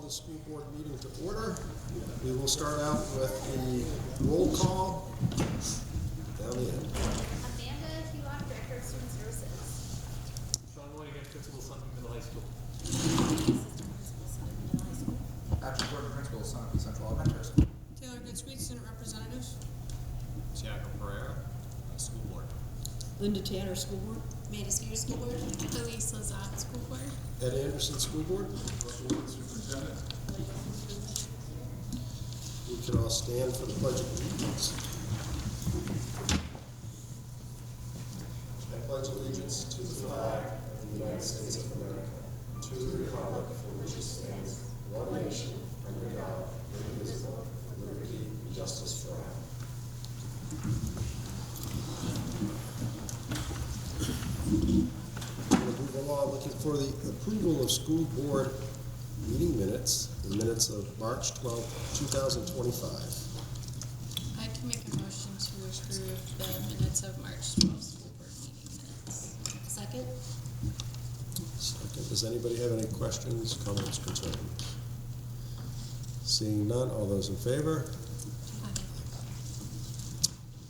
the school board meeting to order. We will start out with the roll call down the end. Amanda Helock, Director of Student Services. Sean Moynihan, Principal, Sunapee Middle High School. Patrick Gordon, Principal, Sunapee Central Elementary School. Taylor Goodspeed, Student Representative. Tiago Pereira, School Board. Linda Tanner, School Board. Amanda Spears, School Board. Elise Lazat, School Board. Ed Anderson, School Board. Superintendent. We can all stand for the Pledge of Allegiance. I pledge allegiance to the flag of the United States of America, to the republic for which it stands, one nation, under God, indivisible, with liberty and justice for all. We're going to move along, looking for the approval of school board meeting minutes, the minutes of March 12, 2025. I can make a motion to approve the minutes of March 12th school board meeting minutes. Second. Second, does anybody have any questions, comments, concerns? Seeing none, all those in favor? Aye.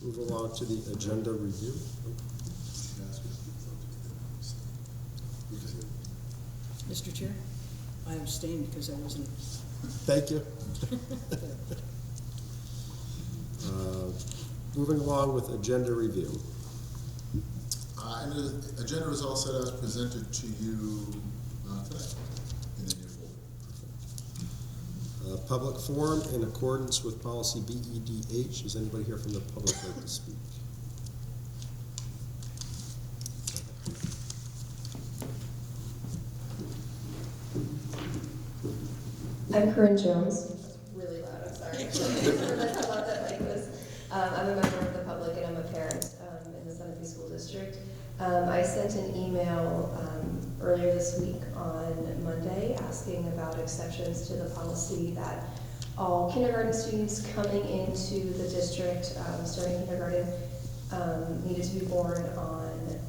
Move along to the agenda review. Mr. Chair, I abstained because I wasn't. Thank you. Moving along with agenda review. And the agenda is all set as presented to you today in your folder. Public forum in accordance with policy BEDH. Is anybody here from the public like to speak? I'm Corinne Jones. That's really loud, I'm sorry. That's how loud that mic was. I'm a member of the public and I'm a parent in the Sunapee School District. I sent an email earlier this week on Monday asking about exceptions to the policy that all kindergarten students coming into the district starting kindergarten needed to be born on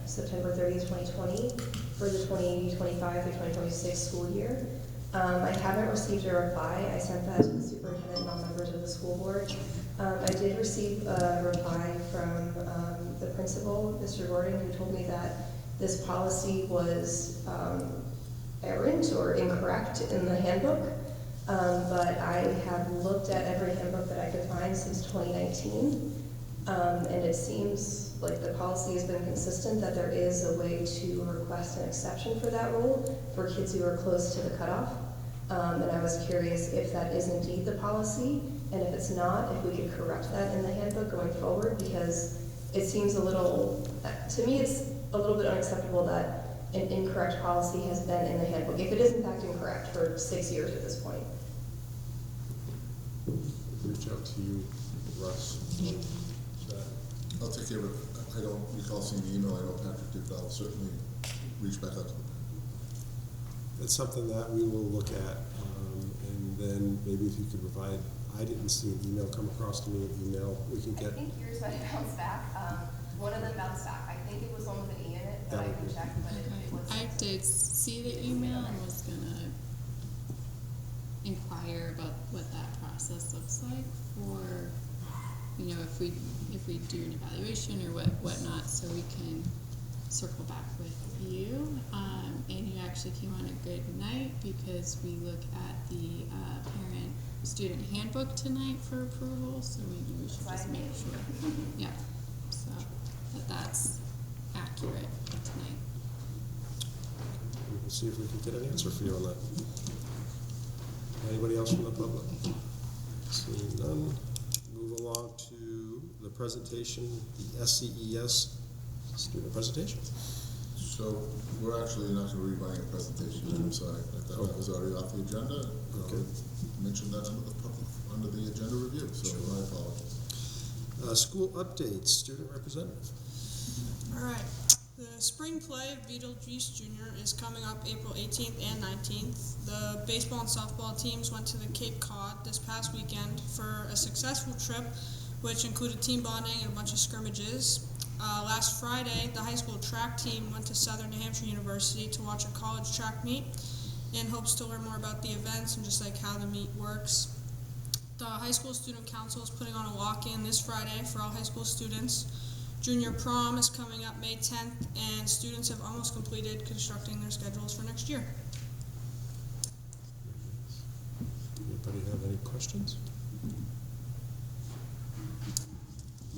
September 30th, 2020 for the 2025 through 2026 school year. I haven't received a reply. I sent that to the superintendent and all members of the school board. I did receive a reply from the principal, Mr. Gordon, who told me that this policy was errant or incorrect in the handbook. But I have looked at every handbook that I could find since 2019, and it seems like the policy has been consistent that there is a way to request an exception for that rule for kids who are close to the cutoff. And I was curious if that is indeed the policy, and if it's not, if we could correct that in the handbook going forward, because it seems a little, to me it's a little bit unacceptable that an incorrect policy has been in the handbook, if it is in fact incorrect for 6 years at this point. Reach out to you, Russ. I'll take care of it. I don't recall seeing the email. I know Patrick did, but I'll certainly reach back out to them. It's something that we will look at, and then maybe if you could provide, I didn't see an email come across to me, an email we can get. I think yours might have bounced back. One of them bounced back. I think it was one with an E in it, but I can check, but it was. I did see the email and was gonna inquire about what that process looks like for, you know, if we do an evaluation or whatnot, so we can circle back with you. And you actually came on a good night because we look at the parent student handbook tonight for approval, so maybe we should just make sure, yeah, so that's accurate tonight. We'll see if we can get an answer for you on that. Anybody else from the public? Seeing none, move along to the presentation, the SCES student presentation. So we're actually not going to be running a presentation. I'm sorry. I thought that was already off the agenda. Okay. Mentioned that under the agenda review, so Sure. my apologies. School updates, student representative. All right. The spring play of Beetlejuice Jr. is coming up April 18th and 19th. The baseball and softball teams went to the Cape Cod this past weekend for a successful trip, which included team bonding and a bunch of scrimmages. Last Friday, the high school track team went to Southern New Hampshire University to watch a college track meet. and hopes to learn more about the events and just like how the meet works. The high school student council is putting on a walk-in this Friday for all high school students. Junior prom is coming up May 10th, and students have almost completed constructing their schedules for next year. Anybody have any questions?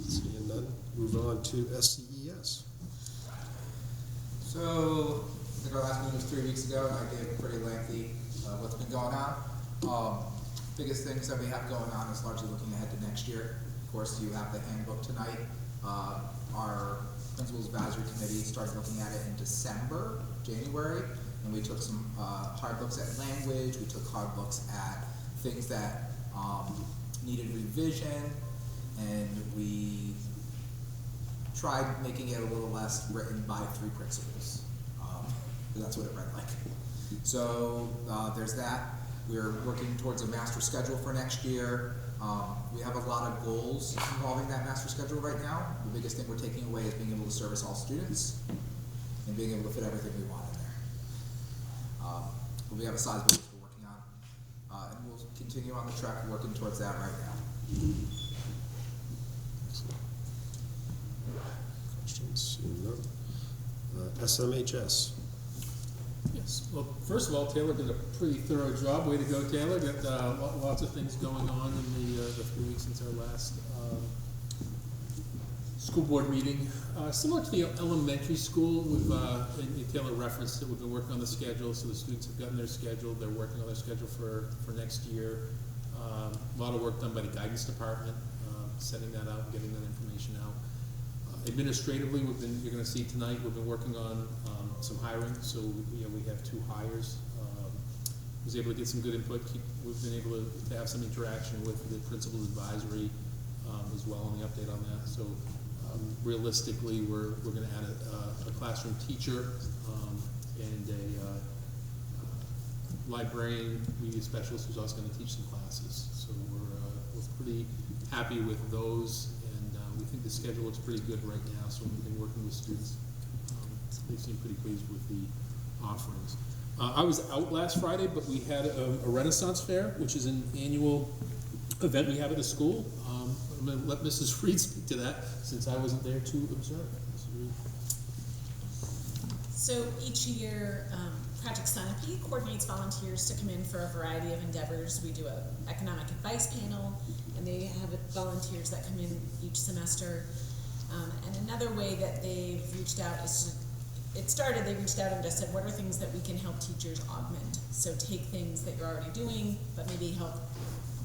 Seeing none, move on to SCES. So, I think our last meeting was 3 weeks ago, and I gave a pretty lengthy what's been going on. Biggest things that we have going on is largely looking ahead to next year. Of course, you have the handbook tonight. Our Principals Advisory Committee started looking at it in January, and we took some hard looks at language, we took hard looks at things that needed revision, and we tried making it a little less written by 3 principals, because that's what it read like. So there's that. We're working towards a master schedule for next year. We have a lot of goals involving that master schedule right now. The biggest thing we're taking away is being able to service all students and being able to fit everything we want in there. But we have a sizable list we're working on, and we'll continue on the track working towards that right now. Questions? Seeing none. SMHS. Yes, well, first of all, Taylor did a pretty thorough job. Way to go, Taylor. Got lots of things going on in the 3 weeks since our last school board meeting. Similar to the elementary school, and Taylor referenced it, we've been working on the schedule, so the students have gotten their schedule. They're working on their schedule for next year. A lot of work done by the guidance department, setting that out, getting that information out. Administratively, you're going to see tonight, we've been working on some hiring, so we have 2 hires. Was able to get some good input. We've been able to have some interaction with the principal's advisory as well on the update on that. So realistically, we're going to add a classroom teacher and a librarian, media specialist who's also going to teach some classes. So we're pretty happy with those. We think the schedule looks pretty good right now, so we've been working with students. They seem pretty pleased with the offerings. I was out last Friday, but we had a Renaissance Fair, which is an annual event we have at the school. I'm going to let Mrs. Reed speak to that, since I wasn't there to observe. So each year, Project Sunapee coordinates volunteers to come in for a variety of endeavors. We do an economic advice panel, and they have volunteers that come in each semester. And another way that they've reached out is they reached out and just said, what are things that we can help teachers augment? So take things that you're already doing, but maybe help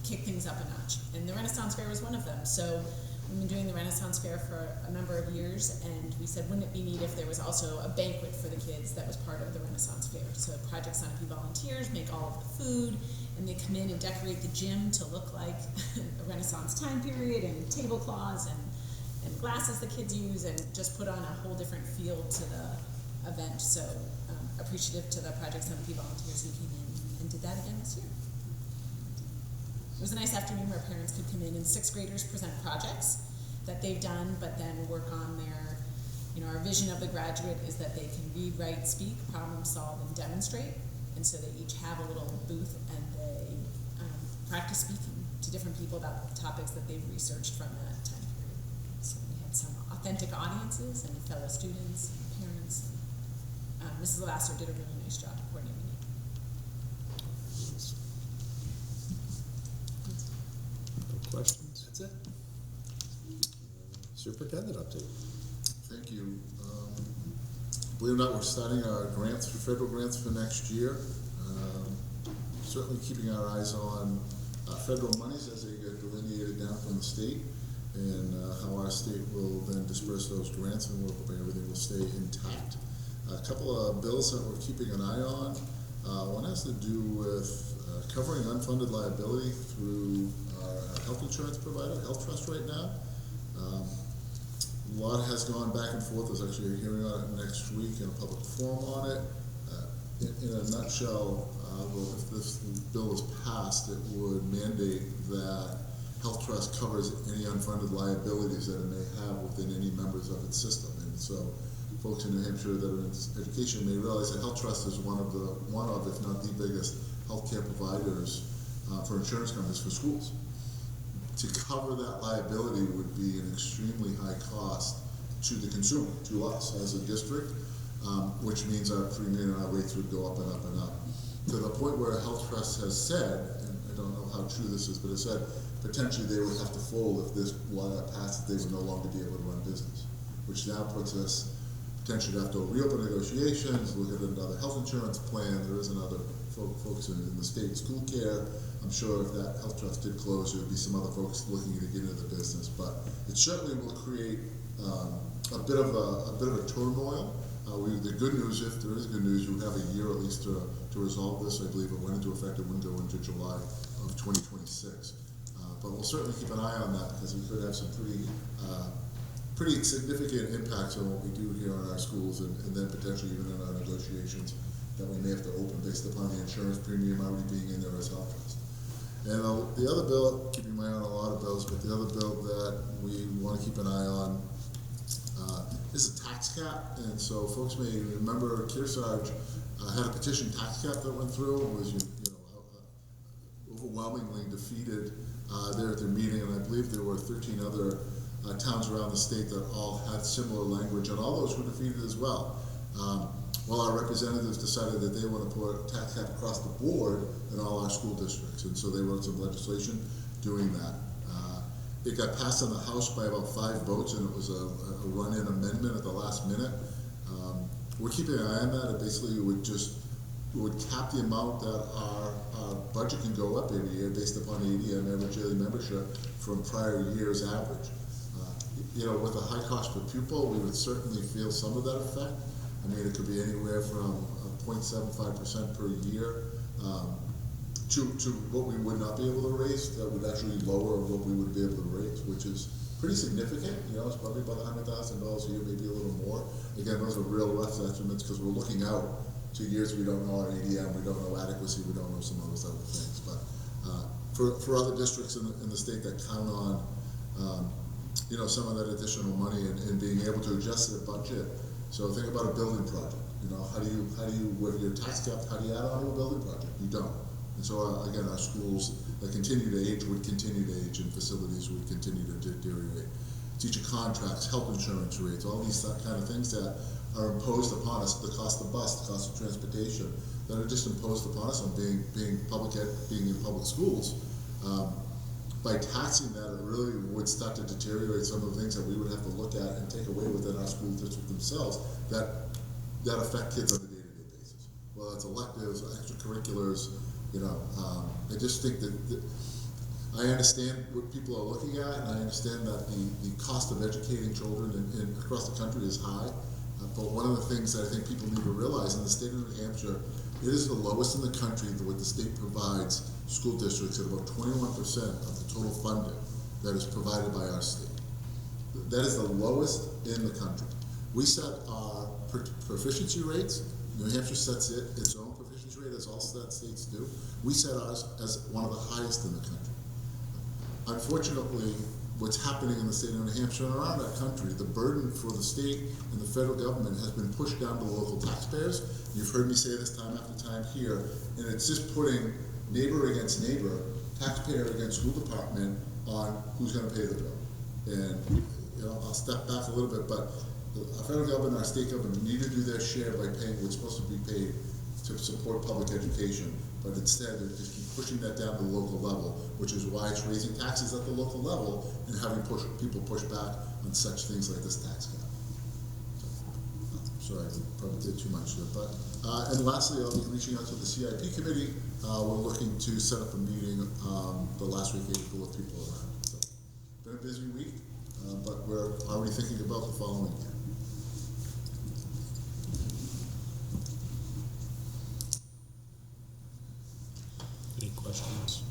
kick things up a notch. And the Renaissance Fair was one of them. So we've been doing the Renaissance Fair for a number of years, and we said, wouldn't it be neat if there was also a banquet for the kids that was part of the Renaissance Fair? So Project Sunapee volunteers make all of the food, and they come in and decorate the gym to look like a Renaissance time period, and tablecloths and glasses the kids use, and just put on a whole different feel to the event. So appreciative to the Project Sunapee volunteers who came in and did that again this year. It was a nice afternoon where parents could come in and 6th graders present projects that they've done, but then work on their, our vision of the graduate is that they can read, write, speak, problem solve, and demonstrate. And so they each have a little booth, and they practice speaking to different people about the topics that they've researched from that time period. So we had some authentic audiences and fellow students and parents. Mrs. Lasser did a really nice job coordinating it. No questions? That's it. Superintendent update. Thank you. Believe it or not, we're starting our grants for federal grants for next year. Certainly keeping our eyes on federal monies as they get delineated down from the state, and how our state will then disperse those grants, and we're hoping everything will stay intact. A couple of bills that we're keeping an eye on. One has to do with covering unfunded liability through our health insurance provider, Health Trust, right now. A lot has gone back and forth. There's actually a hearing on it next week and a public forum on it. In a nutshell, if this bill is passed, it would mandate that Health Trust covers any unfunded liabilities that it may have within any members of its system. And so folks in New Hampshire that are in education may realize that Health Trust is one of, if not the biggest, healthcare providers for insurance companies for schools. To cover that liability would be an extremely high cost to the consumer, to us as a district, which means our premium and our rates would go up and up and up. To the point where Health Trust has said, and I don't know how true this is, but it said potentially they would have to fold if this law passed, they would no longer be able to run business, which now puts us potentially have to reopen negotiations, look at another health insurance plan. There is another folks in the state school care. I'm sure if that Health Trust did close, there would be some other folks looking to get into the business, but it certainly will create a bit of a turmoil. The good news, if there is good news, you have a year at least to resolve this. I believe it went into effect, it wouldn't go into July of 2026. But we'll certainly keep an eye on that because we could have some pretty significant impacts on what we do here in our schools and then potentially even in our negotiations that we may have to open based upon the insurance premium already being in there as Health Trust. And the other bill, keeping my eye on a lot of bills, but the other bill that we want to keep an eye on is a tax cap. And so folks may remember Kearsarge had a petition tax cap that went through and was overwhelmingly defeated there at their meeting, and I believe there were 13 other towns around the state that all had similar language, and all those were defeated as well. Well, our representatives decided that they want to put a tax cap across the board in all our school districts, and so they wrote some legislation doing that. It got passed in the House by about 5 votes, and it was a run-in amendment at the last minute. We're keeping an eye on that. It basically would cap the amount that our budget can go up every year based upon ADM, average daily membership, from prior year's average. With a high cost per pupil, we would certainly feel some of that effect. I mean, it could be anywhere from 0.75% per year to what we would not be able to raise. That would actually lower what we would be able to raise, which is pretty significant. It's probably about $100,000 a year, maybe a little more. Again, those are real rough estimates because we're looking out to years we don't know our ADM, we don't know adequacy, we don't know some of those other things. But for other districts in the state that count on some of that additional money and being able to adjust their budget. So think about a building project. How do you with your tax cap, how do you add on to a building project? You don't. And so again, our schools that continue to age would continue to age, and facilities would continue to deteriorate. Teacher contracts, health insurance rates, all these kind of things that are imposed upon us, the cost of bus, the cost of transportation, that are just imposed upon us on being in public schools. By taxing that, it really would start to deteriorate some of the things that we would have to look at and take away within our school district themselves that affect kids on a day-to-day basis. Whether it's electives or extracurriculars, I just think that I understand what people are looking at, and I understand that the cost of educating children across the country is high. But one of the things that I think people need to realize in the state of New Hampshire, it is the lowest in the country what the state provides school districts at about 21% of the total funding that is provided by our state. That is the lowest in the country. We set our proficiency rates. New Hampshire sets its own proficiency rate, as all states do. We set ours as one of the highest in the country. Unfortunately, what's happening in the state of New Hampshire and around our country, the burden for the state and the federal government has been pushed down to local taxpayers. You've heard me say this time after time here, and it's just putting neighbor against neighbor, taxpayer against school department on who's going to pay the bill. And I'll step back a little bit, but our federal government and our state government need to do their share by paying what's supposed to be paid to support public education. But instead, they just keep pushing that down to the local level, which is why it's raising taxes at the local level and having people push back on such things like this tax cap. Sorry, I probably did too much there. But and lastly, I'll be reaching out to the CIP committee. We're looking to set up a meeting the last week of April with people around. So, been a busy week, but we're already thinking about the following year. Any questions?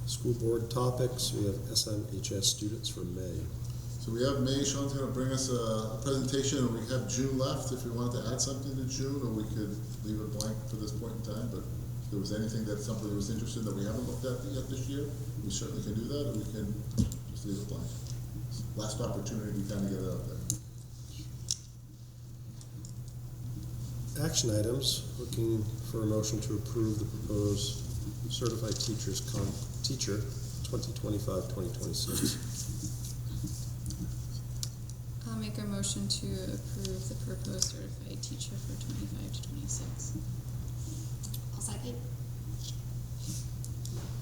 School board topics. We have SMHS students for May. So we have May. Sean's going to bring us a presentation, and we have June left if we wanted to add something to June, or we could leave it blank for this point in time. But if there was anything that somebody was interested in that we haven't looked at yet this year, we certainly can do that, or we can just leave it blank. Last opportunity to kind of get it out there. Action items, looking for a motion to approve the proposed certified teacher 2025-2026. I'll make a motion to approve the proposed certified teacher for 25 to 26. I'll second.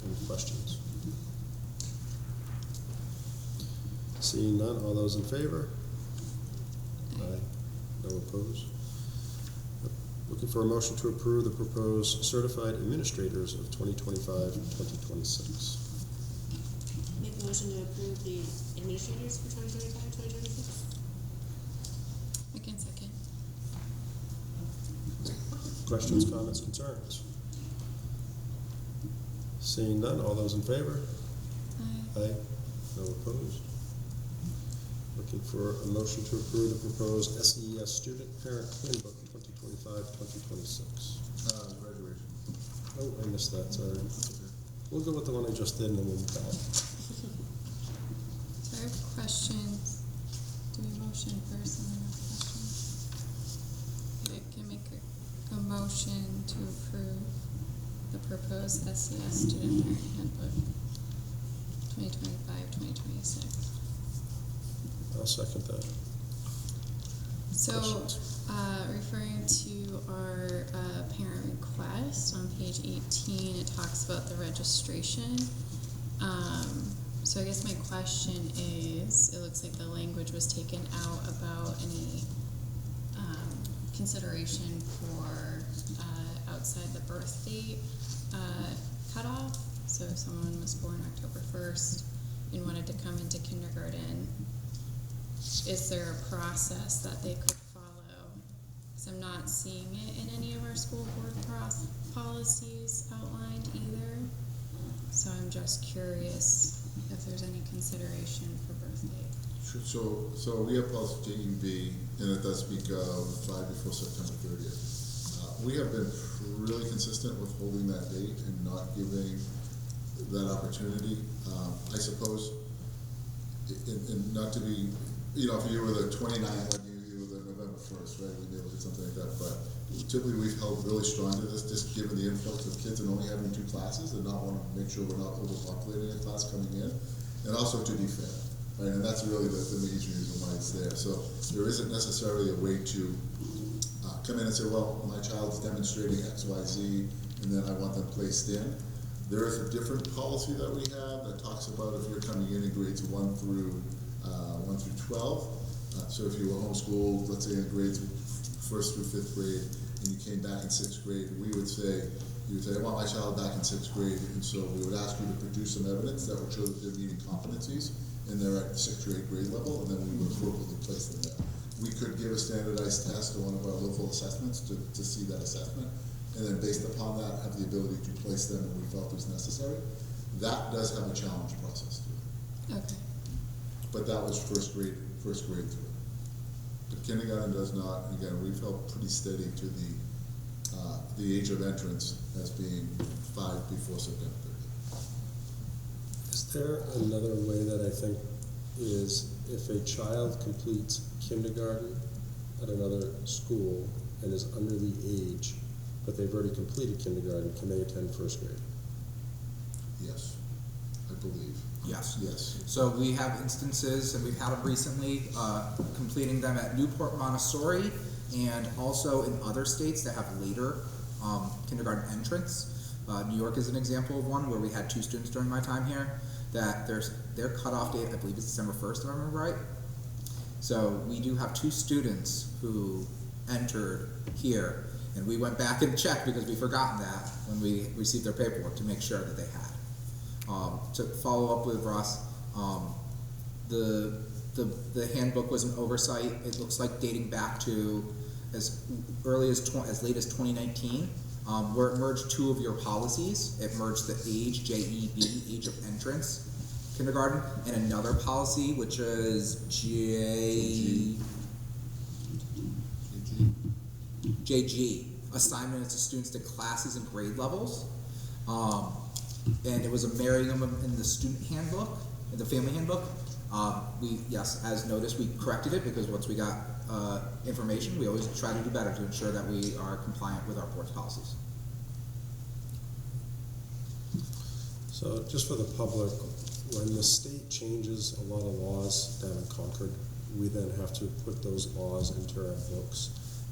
Any questions? Seeing none, all those in favor? Aye. No opposed? Looking for a motion to approve the proposed certified administrators of 2025-2026. Make a motion to approve the administrators for 2025-2026. I can second. Questions, comments, concerns? Seeing none, all those in favor? Aye. Aye. No opposed? Looking for a motion to approve the proposed SES Student Parent Handbook 2025-2026. Graduation. Oh, I missed that, sorry. We'll go with the one I just did and then we'll move back. So I have questions. Do we motion first and then have questions? Okay, I can make a motion to approve the proposed SES Student Parent Handbook 2025-2026. I'll second that. So, Questions? referring to our parent request on page 18, it talks about the registration. So I guess my question is, it looks like the language was taken out about any consideration for outside the birth date cutoff. So if someone was born October 1st and wanted to come into kindergarten, is there a process that they could follow? Because I'm not seeing it in any of our school board policies outlined either. So I'm just curious if there's any consideration for birth date. So we have policy JEB, and it does speak of 5 before September 30th. We have been really consistent with holding that date and not giving that opportunity. I suppose, and not to be, you know, if you were the 29th, like you were the November 1st, right, we'd be able to do something like that, but typically we've held really strong to this, just given the influx of kids and only having 2 classes, and not want to make sure we're not overpopulating a class coming in, and also to be fair, right, and that's really the major reason why it's there. So there isn't necessarily a way to come in and say, well, my child's demonstrating X, Y, Z, and then I want them placed in. There is a different policy that we have that talks about if you're coming in grades 1 through 12. So if you were homeschooled, let's say in grades 1st through 5th grade, and you came back in 6th grade, you would say, I want my child back in 6th grade, and so we would ask you to produce some evidence that would show that they're meeting competencies, and they're at the 6th or 8th grade level, and then we would appropriately place them there. We could give a standardized test to one of our local assessments to see that assessment, and then based upon that, have the ability to place them when we felt it was necessary. That does have a challenge process to it. Okay. But that was first grade through it. But kindergarten does not. Again, we felt pretty steady to the age of entrance as being 5 before September 30th. Is there another way that I think is if a child completes kindergarten at another school and is under the age, but they've already completed kindergarten, can they attend first grade? Yes, I believe. Yes. Yes. So we have instances, and we've had them recently, completing them at Newport Montessori, and also in other states that have later kindergarten entrance. New York is an example of one where we had 2 students during my time here that their cutoff date, I believe, is December 1st, if I remember right. So we do have 2 students who entered here, and we went back and checked because we'd forgotten that when we received their paperwork to make sure that they had. To follow up with Ross, the handbook was an oversight. It looks like dating back to as early as late as 2019, where it merged 2 of your policies. It merged the age, JEB, age of entrance, kindergarten, and another policy which is JG, assignment to students to classes and grade levels. And it was a marrying them in the student handbook, in the family handbook. As noticed, we corrected it because once we got information, we always try to do better to ensure that we are compliant with our board's policies. So just for the public, when the state changes a lot of laws down in Concord, we then have to put those laws into our books.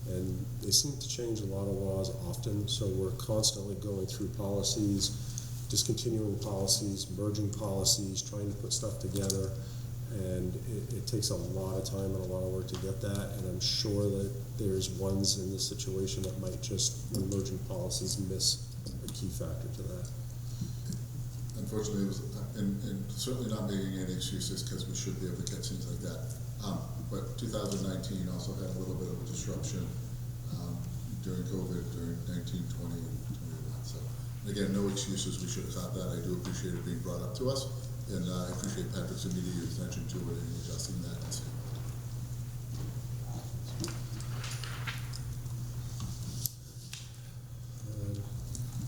And they seem to change a lot of laws often, so we're constantly going through policies, discontinuing policies, merging policies, trying to put stuff together. And it takes a lot of time and a lot of work to get that. And I'm sure that there's ones in this situation that might just, when merging policies, miss a key factor to that. Unfortunately, it was, and certainly not making any excuses because we should be able to catch things like that. But 2019 also had a little bit of a disruption during COVID, during 19, 20, and 21. So again, no excuses. We should have caught that. I do appreciate it being brought up to us, and I appreciate Patrick's immediate attention to it and adjusting that.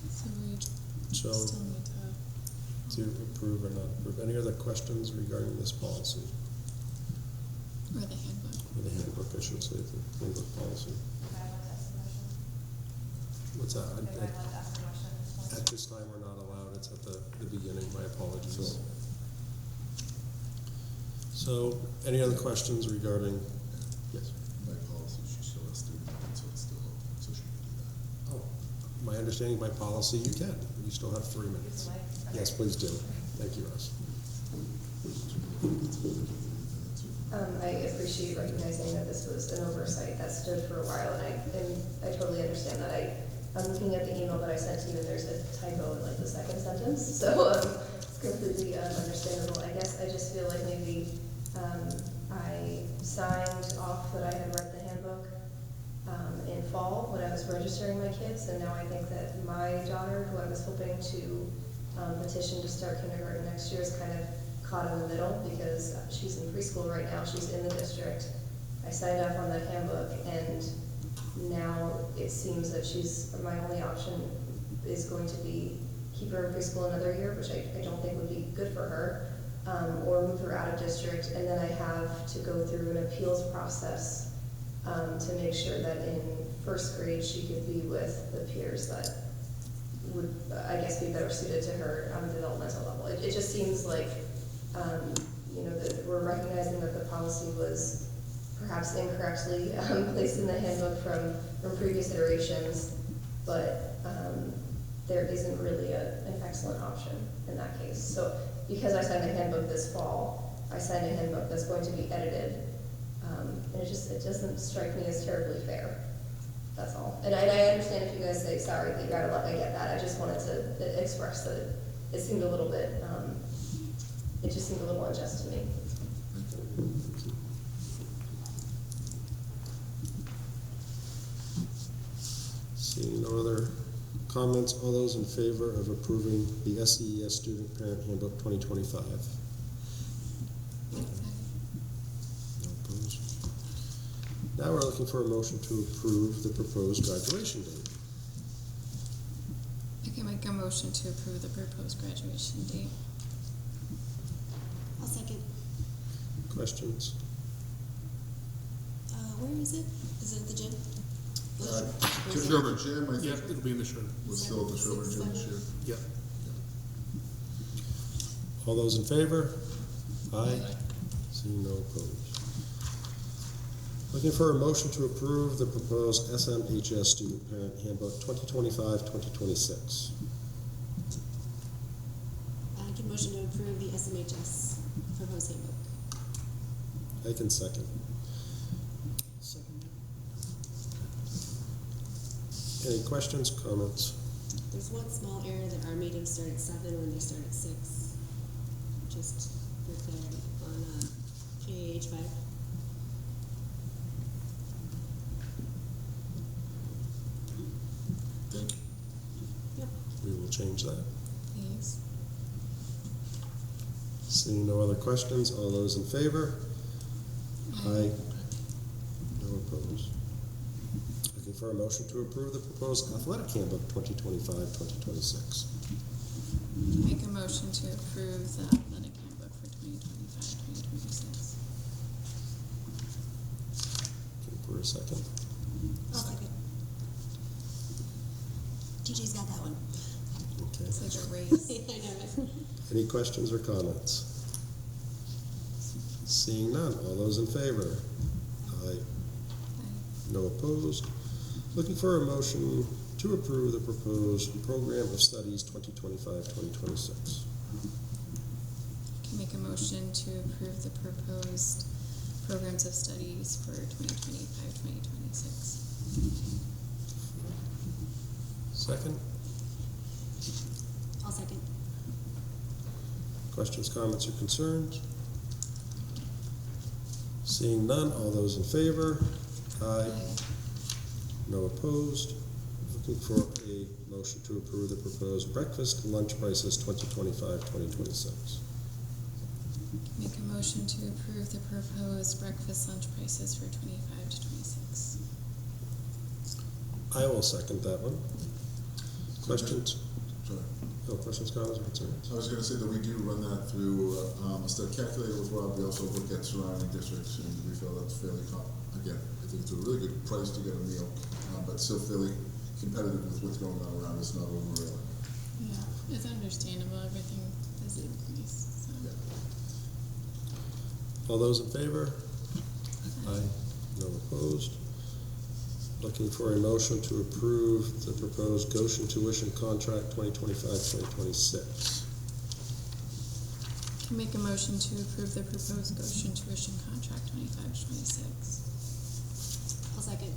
So we So still need to approve or not approve. Any other questions regarding this policy? or the handbook. Or the handbook, I should say, the handbook policy. If I want to ask a question. What's that? If I want to ask a question. At this time, we're not allowed. It's at the beginning. My apologies. So, any other questions regarding? Yes. My policy, she still has student, so it's still open, so she can do that. Oh, my understanding, by policy, you can. You still have 3 minutes. Yes, please do. Thank you, Russ. I appreciate recognizing that this was an oversight that stood for a while, and I totally understand that. I'm looking at the email that I sent to you, and there's a typo in like the second sentence, so it's completely understandable. I guess I just feel like maybe I signed off that I had read the handbook in fall when I was registering my kids, and now I think that my daughter, who I was hoping to petition to start kindergarten next year, is kind of caught in the middle because she's in preschool right now, she's in the district. I signed off on that handbook, and now it seems that my only option is going to be keep her in preschool another year, which I don't think would be good for her, or move her out of district, and then I have to go through an appeals process to make sure that in first grade she could be with the peers that would, I guess, be better suited to her on the developmental level. It just seems like, that we're recognizing that the policy was perhaps incorrectly placed in the handbook from previous iterations, but there isn't really an excellent option in that case. So because I signed a handbook this fall, I signed a handbook that's going to be edited, and it doesn't strike me as terribly fair. That's all. And I understand if you guys say, sorry, that you're out of luck, I get that. I just wanted to express that it seemed a little bit, it just seemed a little unjust to me. Seeing no other comments, all those in favor of approving the SEES Student Parent Handbook 2025? No opposed. Now we're looking for a motion to approve the proposed graduation date. I can make a motion to approve the proposed graduation date. I'll second. Questions? Where is it? Is it at the gym? Sherburne Gym, I Yep, think, it'll be in the shirt. was still at the Sherburne Gym this year. Yep. All those in favor? Aye. Seeing no opposed. Looking for a motion to approve the proposed SMHS Student Parent Handbook 2025-2026. I can motion to approve the SMHS proposed handbook. I can second. Second. Any questions, comments? There's one small error that our meetings start at 7 when they start at 6. Just for clarity on GAH 5. Thank you. Yep. We will change that. Thanks. Seeing no other questions, all those in favor? Aye. No opposed. Looking for a motion to approve the proposed athletic handbook 2025-2026. Make a motion to approve the athletic handbook for 2025-2026. a second? I'll second. TJ's got that one. Okay. It's like a race. I know it. Any questions or comments? Seeing none, all those in favor? Aye. No opposed. Looking for a motion to approve the proposed Program of Studies 2025-2026. Can make a motion to approve the proposed programs of studies for 2025-2026. Second? I'll second. Questions, comments, or concerns? Seeing none, all those in favor? Aye. No opposed. Looking for a motion to approve the proposed breakfast and lunch prices 2025-2026. Make a motion to approve the proposed breakfast lunch prices for 25 to 26. I will second that one. Questions? Sorry. No questions, comments, or concerns? I was going to say that we do run that through a step calculator with Rob. We also look at surrounding districts, and we feel that's fairly, again, I think it's a really good price to get a meal, but still fairly competitive with what's going on around us, not overreal. Yeah, it's understandable. Everything has increased. So. Yeah. All those in favor? Aye. No opposed. Looking for a motion to approve the proposed Goshen tuition contract 2025-2026. Can make a motion to approve the proposed Goshen tuition contract 25 to 26. I'll second.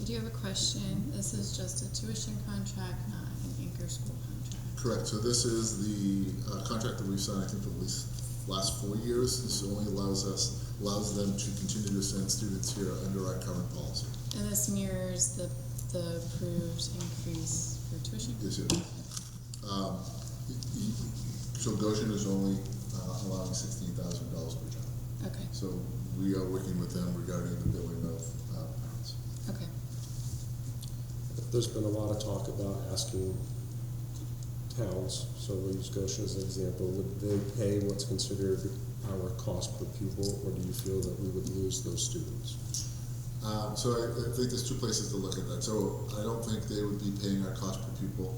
I do have a question. This is just a tuition contract, not an anchor school contract. Correct. So this is the contract that we've signed, I think, for at least last 4 years. This only allows them to continue to send students here under our current policy. And this mirrors the approved increase for tuition? Yes, it is. So Goshen is only allowing $16,000 per child. Okay. So we are working with them regarding the billing of parents. Okay. There's been a lot of talk about asking towns, so we'll use Goshen as an example, would they pay what's considered our cost per pupil, or do you feel that we would lose those students? So I think there's two places to look at that. So I don't think they would be paying our cost per pupil,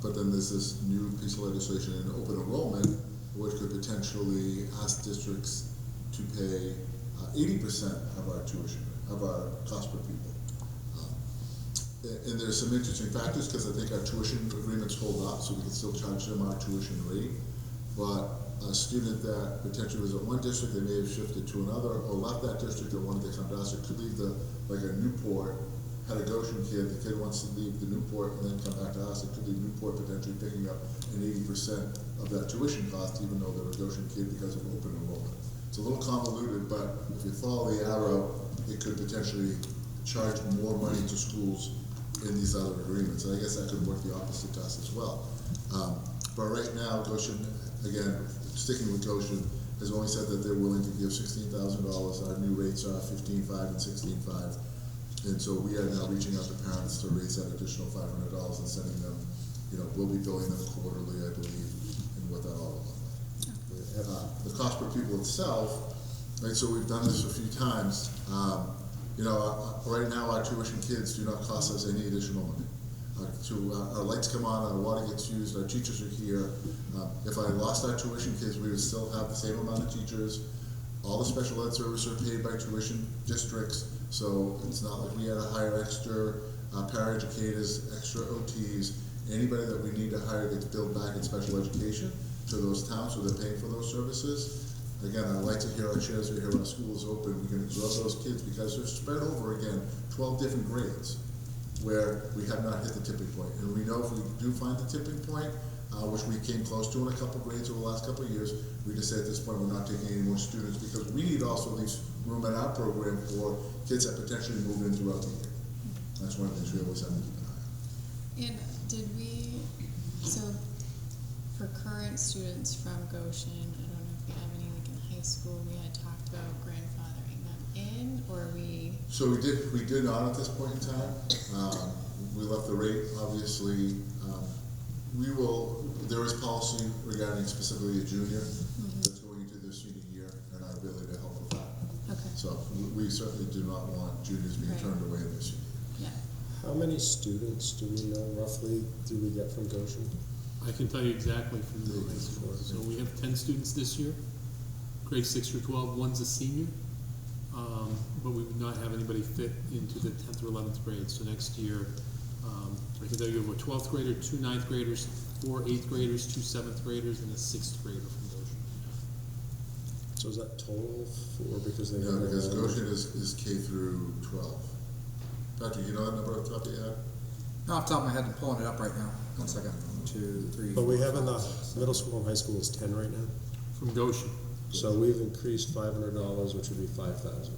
but then there's this new piece of legislation in open enrollment, which could potentially ask districts to pay 80% of our tuition, of our cost per pupil. And there's some interesting factors, because I think our tuition agreements hold up, so we can still charge them our tuition rate. But a student that potentially was at one district, they may have shifted to another, or left that district and wanted to come to us, or could leave like a Newport, had a Goshen kid, the kid wants to leave the Newport and then come back to us, it could leave Newport potentially picking up an 80% of that tuition cost, even though they're a Goshen kid because of open enrollment. It's a little convoluted, but if you follow the arrow, it could potentially charge more money to schools in these other agreements. And I guess that could work the opposite to us as well. But right now, Goshen, again, sticking with Goshen, has only said that they're willing to give $16,000. Our new rates are $15,500 and $16,500. And so we are now reaching out to parents to raise that additional $500 and sending them, we'll be billing them quarterly, I believe, and what that all will look like. The cost per pupil itself, right, so we've done this a few times. Right now our tuition kids do not cost us any additional money. Our lights come on, our water gets used, our teachers are here. If I lost our tuition kids, we would still have the same amount of teachers. All the special ed services are paid by tuition districts, so it's not like we had to hire extra paraeducators, extra OTs. Anybody that we need to hire gets billed back in special education to those towns, so they're paying for those services. Again, our lights are here, our chairs are here, our school is open. We can absorb those kids because they're spread over, again, 12 different grades where we have not hit the tipping point. And we know if we do find the tipping point, which we came close to in a couple grades over the last couple of years, we just say at this point we're not taking any more students because we need also at least room in our program for kids that potentially move in throughout the year. That's one of the things we always have to keep an eye on. And so for current students from Goshen, I don't know if we have any like in high school, we had talked about grandfathering them in, or So we did not at this point in time. We left the rate, obviously. There is policy regarding specifically a junior that's going into their senior year and our ability to help with that. Okay. So So we certainly do not want juniors being Right. turned away in this year. Yeah. How many students do we know roughly do we get from Goshen? I can tell you exactly from the high school. So we have 10 students this year, grades 6 through 12. One's a senior, but we would not have anybody fit into the 10th or 11th grade. So next year, I can tell you have a 12th grader, 2 9th graders, 4 8th graders, 2 7th graders, and a 6th grader from Goshen. So is that total for, because they. Yeah, because Goshen is K through 12. Patrick, you know that number off the top of your head? No, off the top of my head, I'm pulling it up right now. 1 second. 2, 3. But we 4, have in the 5, 6, middle school and high school is 10 right now. From Goshen. So we've increased $500, which would be 5,000.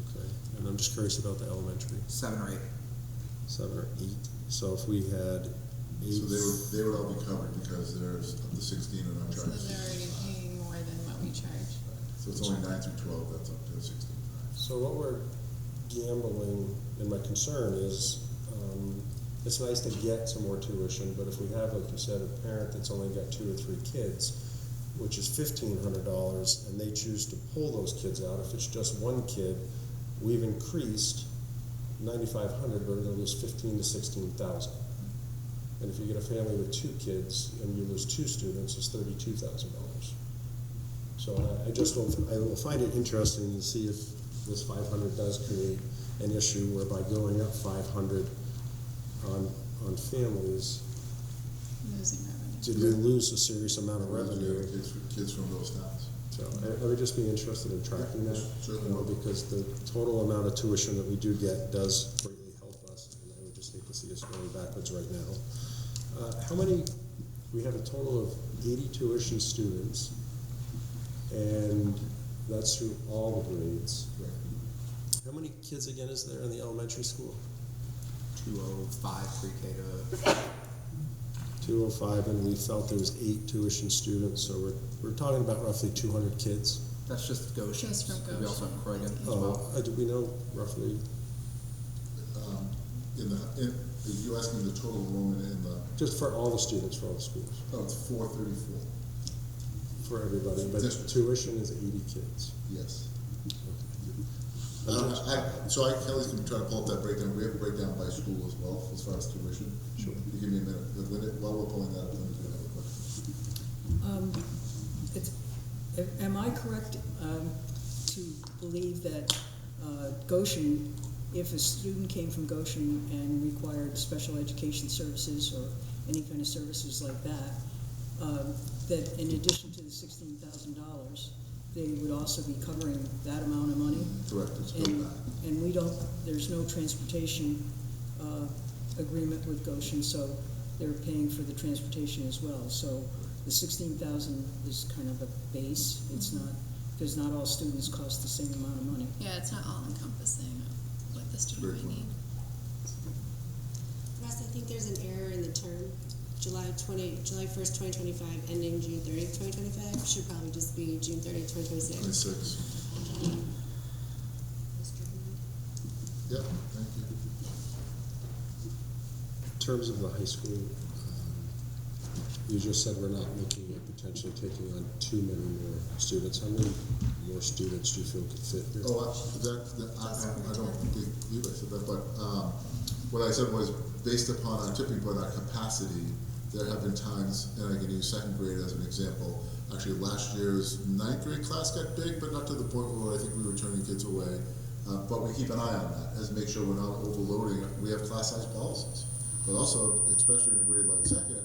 Okay, and I'm just curious about the elementary, 7 or 8. 7 or 8. So if we had 8. So they would all be covered because there's up to 16 in our So charge. they're already paying more than what we charge. So it's only 9 through 12, that's up to 16. So what we're gambling, and my concern is, it's nice to get some more tuition, but if we have, like you said, a parent that's only got 2 or 3 kids, which is $1,500, and they choose to pull those kids out, if it's just one kid, we've increased $9,500, but we're gonna lose $15,000 to $16,000. And if you get a family with 2 kids and you lose 2 students, it's $32,000. So I just don't, I will find it interesting to see if this 500 does create an issue whereby going up 500 on families, Losing revenue. did we lose a serious amount of revenue? Kids from those towns. So I would just be interested in tracking that, Certainly will. because the total amount of tuition that we do get does greatly help us, and I would just hate to see us going backwards right now. How many, we have a total of 80 tuition students, and that's through all the grades. Right. How many kids again is there in the elementary school? 205 pre-K to 205, and we felt there was 8 tuition students, so we're talking about roughly 200 kids. That's just Goshen. Just from We also have Croydon as Oh, well. do we know roughly? Are you asking the total enrollment in the, Just for all the students, for all the schools, oh, it's 434, for everybody, but Just- tuition is 80 kids. yes. I'm just- Kelly's gonna try to pull up that breakdown, we have a breakdown by school as well, as far as tuition. Sure. You give me a minute, but Linda, while we're pulling that up, Linda's gonna have a question. Am I correct to believe that Goshen, if a student came from Goshen and required special education services or any kind of services like that, that in addition to the $16,000, they would also be covering that amount of money? Correct, it's good back. And we don't, there's no transportation agreement with Goshen, so they're paying for the transportation as well. So the 16,000 is kind of a base. It's not, because not all students cost the same amount of money. Yeah, it's not all encompassing of what the student Very might need. Russ, I think there's an error in the term. July 1st, 2025, ending June 30th, 2025, should probably just be June 30th, 2026. 26. Yep, thank you. In terms of the high school, you just said we're not looking at potentially taking on too many more students. How many more students do you feel could fit here? Oh, I don't believe I said that, but what I said was, based upon our tipping point, our capacity, there have been times, and I can use second grade as an example. Actually, last year's 9th grade class got big, but not to the point where I think we were turning kids away. But we keep an eye on that, as make sure we're not overloading. We have class size policies, but also, especially in a grade like second,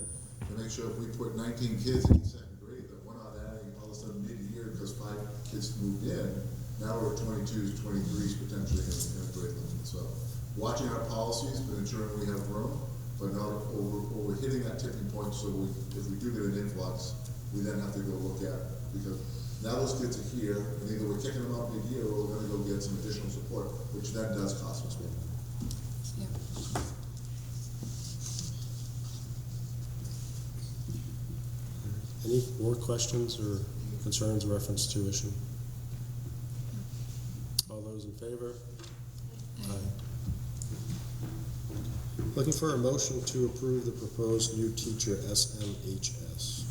to make sure if we put 19 kids in second grade, that we're not adding all of a sudden mid-year because 5 kids moved in. Now we're at 22s, 23s potentially in a grade limit. So, watching our policies, but ensuring we have room, but not over hitting that tipping point. So if we do get an influx, we then have to go look at, because now those kids are here, and either we're kicking them out mid-year or we're going to go get some additional support, which then does cost us money. Yeah. Any more questions or concerns in reference to tuition? All those in favor? Aye. Looking for a motion to approve the proposed new teacher SMHS.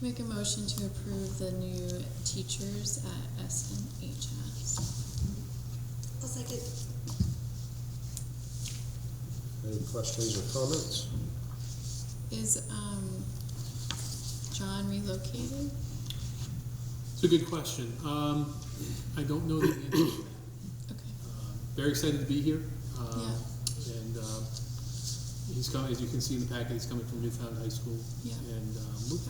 Make a motion to approve the new teachers at SMHS. second. Any questions or comments? Is John relocated? It's a good question. I don't know the answer to that. Okay. Very excited to be here. Yeah. And he's coming, as you can see in the packet, he's coming from Newfound High School. Yeah. And we've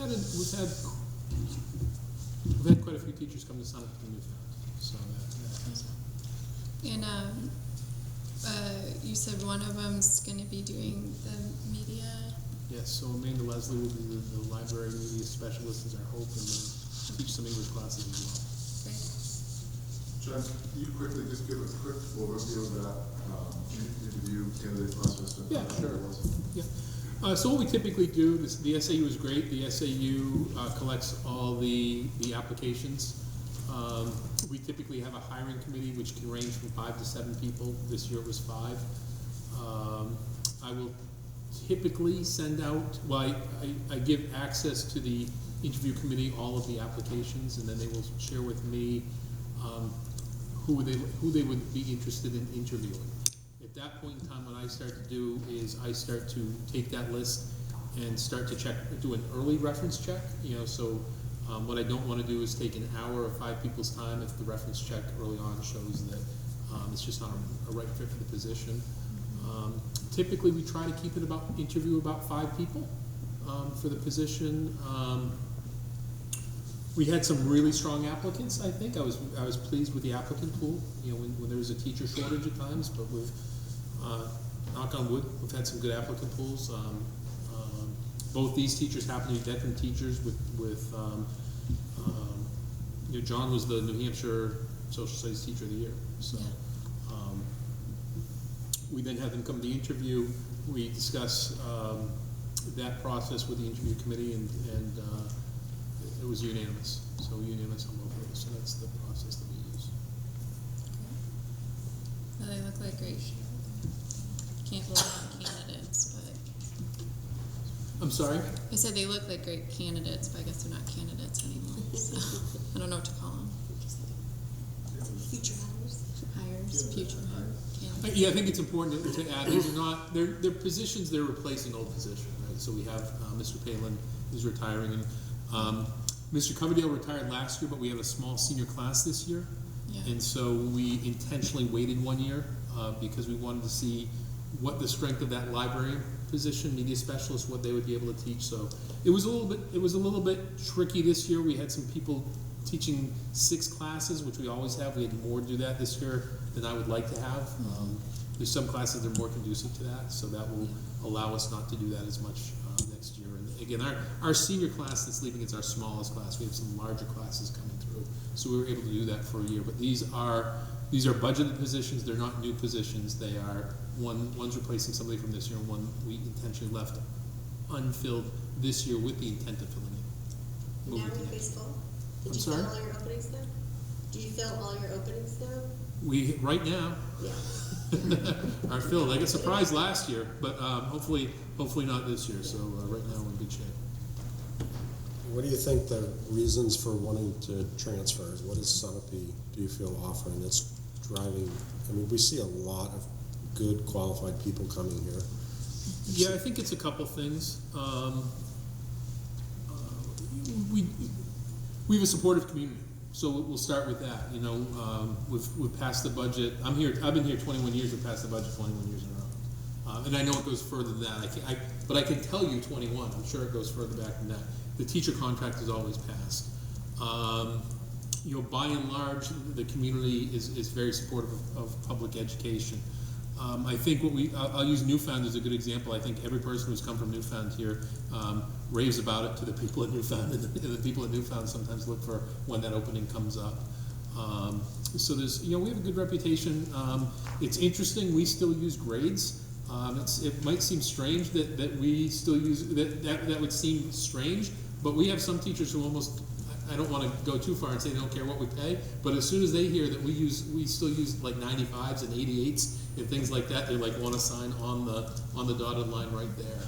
had quite a few teachers come to Summit from Newfound. So that's And you said one of them's going to be doing the media. yes. So Amanda Leslie will be the library media specialist as our hope, and teach some English classes as well. Great. John, can you quickly just give a quick overview of that interview candidate process? And Yeah, how sure. it was? Yeah. So what we typically do, the SAU is great. The SAU collects all the applications. We typically have a hiring committee which can range from 5 to 7 people. This year it was 5. I will typically send out, well, I give access to the interview committee all of the applications, and then they will share with me who they would be interested in interviewing. At that point in time, what I start to do is I start to take that list and start to do an early reference check. So what I don't want to do is take an hour or 5 people's time if the reference check early on shows that it's just not a right fit for the position. Typically, we try to keep it interview about 5 people for the position. We had some really strong applicants. I think I was pleased with the applicant pool. When there was a teacher shortage at times, but with knock on wood, we've had some good applicant pools. Both these teachers happen to be veteran teachers. John was the New Hampshire Social Studies Teacher of the Year. So we then had them come to the interview. We discuss that process with the interview committee, and it was unanimous. So unanimous on both of those. So that's the process that we use. Well, they look like great. Can't rule out candidates, but I'm sorry? I said they look like great candidates, but I guess they're not candidates anymore. So I don't know what to call them. Future hires. Future hires. Candidates. Yeah, I think it's important to add, these are not, they're positions, they're replacing old positions, right? So we have Mr. Palin who's retiring, and Mr. Coverdale retired last year, but we have a small senior class this year. Yeah. And so we intentionally waited 1 year because we wanted to see what the strength of that library position, media specialist, what they would be able to teach. So it was a little bit tricky this year. We had some people teaching 6 classes, which we always have. We had more do that this year than I would like to have. There's some classes that are more conducive to that, so that will allow us not to do that as much next year. And again, our senior class that's leaving is our smallest class. We have some larger classes coming through, so we were able to do that for a year. But these are budgeted positions. They're not new positions. They are one's replacing somebody from this year, and one we intentionally left unfilled this year with the intent of filling it. Now moving to your next face full? Did I'm you sorry? fill all your openings now? Do you fill all your openings now? We right now Yeah. are filled. I got surprised last year, but hopefully not this year. So right now we're in good shape. What do you think the reasons for wanting to transfer? What is Sunapee, do you feel, offering that's driving? I mean, we see a lot of good qualified people coming here. Yeah, I think it's a couple things. We have a supportive community, so we'll start with that. We've passed the budget. I've been here 21 years. We've passed the budget 21 years in a row, and I know it goes further than that. But I can tell you 21. I'm sure it goes further back than that. The teacher contract is always passed. By and large, the community is very supportive of public education. I think I'll use Newfound as a good example. I think every person who's come from Newfound here raves about it to the people at Newfound, and the people at Newfound sometimes look for when that opening comes up. So we have a good reputation. It's interesting, we still use grades. It might seem strange that we still use, that would seem strange, but we have some teachers who almost, I don't want to go too far and say they don't care what we pay, but as soon as they hear that we still use like 95s and 88s and things like that, they want to sign on the dotted line right there.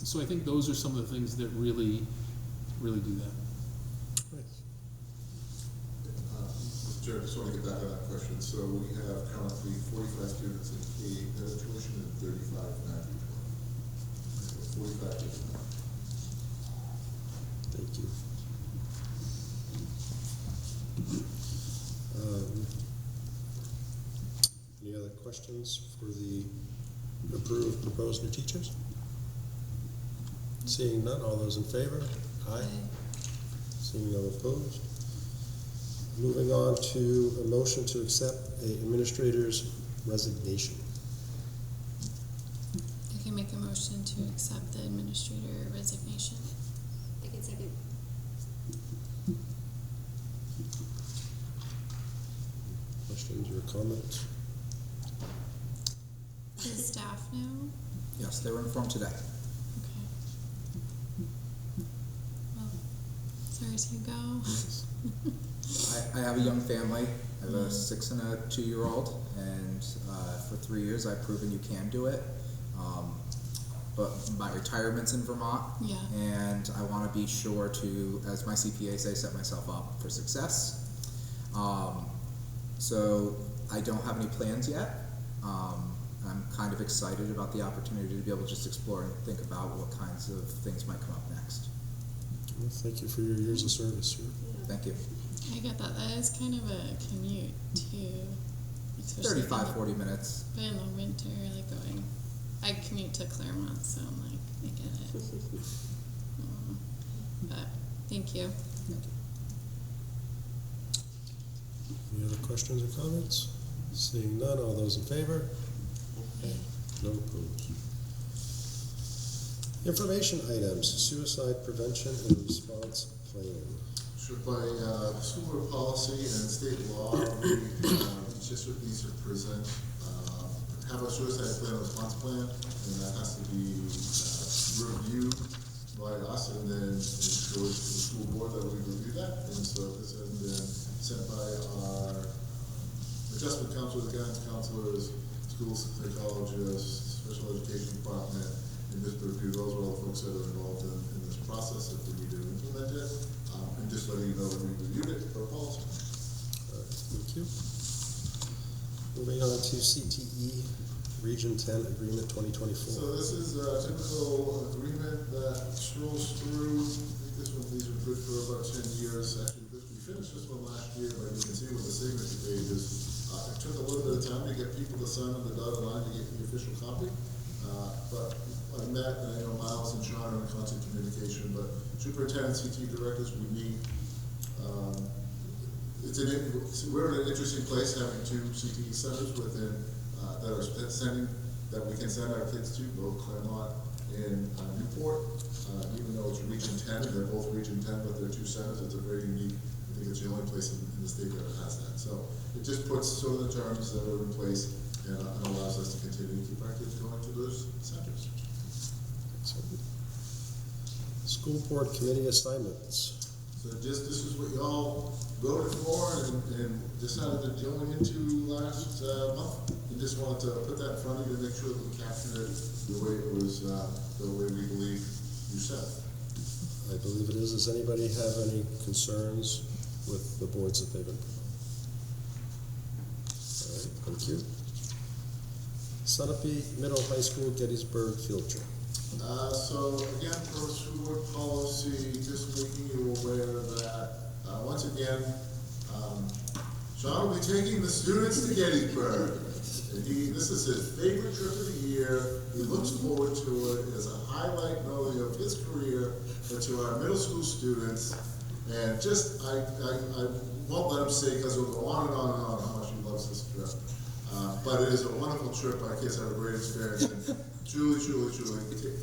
So I think those are some of the things that really do that. Chair, just want to get back on that question. So we have currently 45 students in K tuition and 35 non-K-12. 45 different. Thank you. Any other questions for the approved proposed new teachers? Seeing none, all those in favor? Aye. Seeing none opposed. Moving on to a motion to accept a administrator's resignation. I can make a motion to accept the administrator resignation. I can second. Questions or comments? Does staff know? Yes, they were informed today. Okay. Well, sorry to go. I have a young family. I have a 6 and a 2-year-old, and for 3 years I've proven you can do it. But my retirement's in Vermont, Yeah. and I want to be sure to, as my CPA say, set myself up for success. So I don't have any plans yet. I'm kind of excited about the opportunity to be able to just explore and think about what kinds of things might come up next. Well, thank you for your years of service here. Thank you. I get that. That is kind of a commute too. 35-40 minutes. But in the winter, like going, I commute to Claremont, so I'm like, I get it. But thank you. Any other questions or comments? Seeing none, all those in favor? No opposed. Information items, suicide prevention and response plan. Sure, by school board policy and state law, we each district needs to present, have a suicide plan or response plan, and that has to be reviewed by us, and then it goes to the school board that we review that. And so this has been sent by our adjustment counselors, guidance counselors, school psychologists, special education department, and just review those are all the folks that are involved in this process if we need to implement it. And just letting you know that we reviewed it for policy. All right, thank you. Moving on to CTE Region 10 Agreement 2024. So this is a typical agreement that strolls through. I think these are good for about 10 years. Actually, we finished this one last year, but you can see with the signature pages, it took a little bit of time to get people to sign on the dotted line to get the official copy. But I met, and I know Miles and Sean are in constant communication, but superintendent, CTE directors, we meet. We're in an interesting place having 2 CTE centers within that we can send our kids to, both Claremont and Newport. Even though it's Region 10, they're both Region 10, but they're 2 centers. It's a very unique. I think it's the only place in the state that has that. So it just puts sort of the terms that are in place and allows us to continue to keep our kids going to those centers. Excellent. School board committee assignments. So this is what y'all voted for and decided to join into last month. We just wanted to put that in front of you to make sure that we captured it the way it was, the way we believe you said. I believe it is. Does anybody have any concerns with the boards that they've been? All right, thank you. Sunapee Middle High School Gettysburg field trip. So again, for school board policy, just making you aware that, once again, Sean will be taking the students to Gettysburg. And this is his favorite trip of the year. He looks forward to it as a highlight not only of his career, but to our middle school students. And just, I won't let him say, because he'll go on and on and on how much he loves this trip. But it is a wonderful trip. Our kids have a great experience. And truly,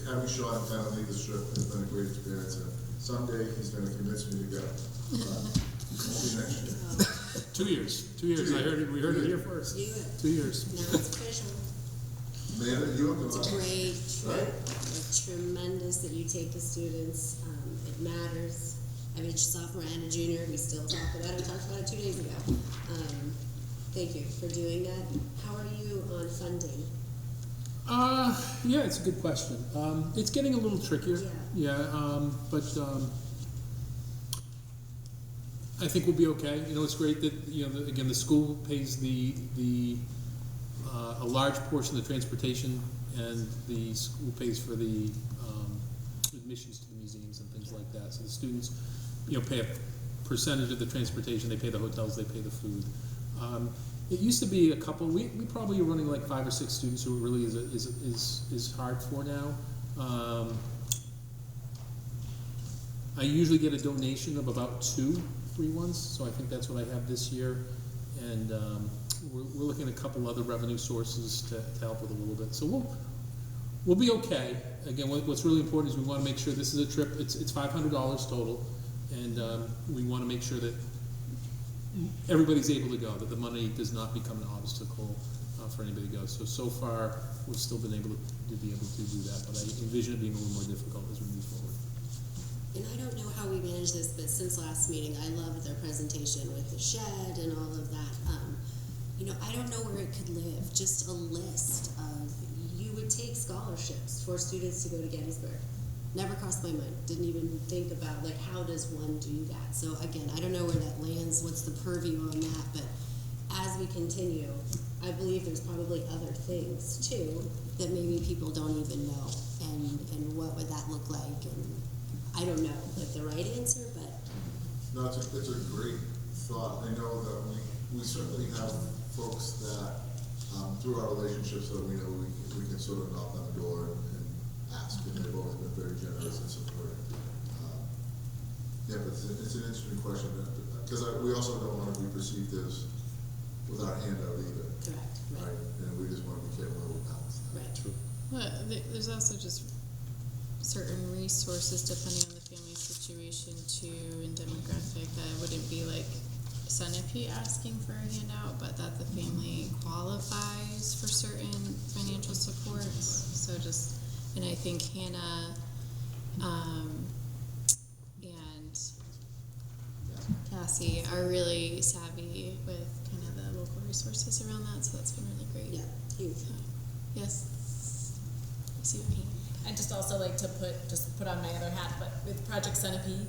having Sean kind of lead this trip has been a great experience. And someday he's going to convince me to go. Maybe next year. 2 years. 2 years. We heard it here first. Do it. 2 years. Now it's official. Amanda, you have It's a great trip. Right? It's tremendous that you take the students. It matters. I mean, sophomore and a junior, we still talk about it. We talked about it 2 days ago. Thank you for doing that. How are you on funding? Yeah, it's a good question. It's getting a little trickier. Yeah. But I think we'll be okay. You know, it's great that, you know, again, the school pays a large portion of the transportation, and the school pays for the admissions to the museums and things like that. So the students, you know, pay a percentage of the transportation, they pay the hotels, they pay the food. It used to be a couple. We probably are running like 5 or 6 students, who it really is hard for now. I usually get a donation of about 2 free ones, so I think that's what I have this year. And we're looking at a couple other revenue sources to help with a little bit. So we'll be okay. Again, what's really important is we want to make sure this is a trip. It's $500 total, and we want to make sure that everybody's able to go, that the money does not become an obstacle for anybody to go. So far, we've still been able to do that, but I envision it being a little more difficult as we move forward. And I don't know how we manage this, but since last meeting, I loved their presentation with the shed and all of that. You know, I don't know where it could live. Just a list of, you would take scholarships for students to go to Gettysburg. Never crossed my mind. Didn't even think about, like, how does one do that? So again, I don't know where that lands, what's the purview on that, but as we continue, I believe there's probably other things too that maybe people don't even know. And what would that look like? And I don't know, like, the right answer, but. No, it's a great thought. I know that we certainly have folks that, through our relationships, that we know we can sort of knock on the door and ask, and they've always been very generous and supportive. Yeah, but it's an interesting question, because we also don't want to be perceived as with our hand out either. Correct, right. And we just want to be careful how we balance that. Right. True. Well, there's also just certain resources depending on the family situation too and demographic that wouldn't be like Sunapee asking for a handout, but that the family qualifies for certain financial supports. So just, and I think Hannah and Cassie are really savvy with kind of the local resources around that, so that's been really great. Yeah, huge. Yes. I see what you mean. I'd just also like to put on my other hat, but with Project Centipede,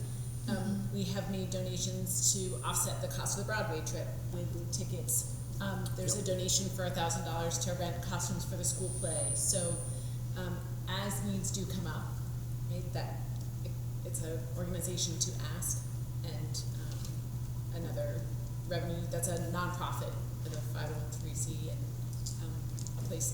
we have made donations to offset the cost of the Broadway trip with tickets. There's a donation for $1,000 to rent costumes for the school play. So as needs do come up, right, that it's an organization to ask, and another revenue that's a nonprofit with a 501(c) and a place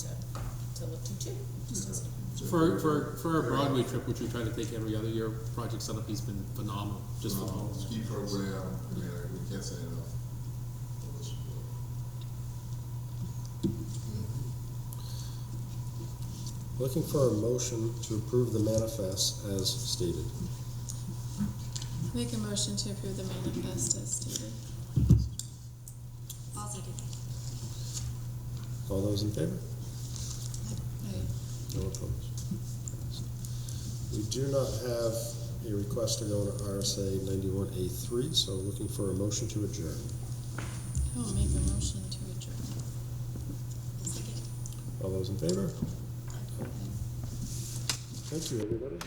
to look to too. Just as For our Broadway trip, which we try to take every other year, Project Cenope's been phenomenal, just phenomenal. Ski program, I mean, we can't say enough. Of the support. Looking for a motion to approve the manifest as stated. Make a motion to approve the manifest as stated. I'll second. All those in favor? Aye. No opposed. We do not have a request to go into RSA 91A3, so looking for a motion to adjourn. I will make a motion to adjourn. I'll second. All those in favor? Thank you, everybody.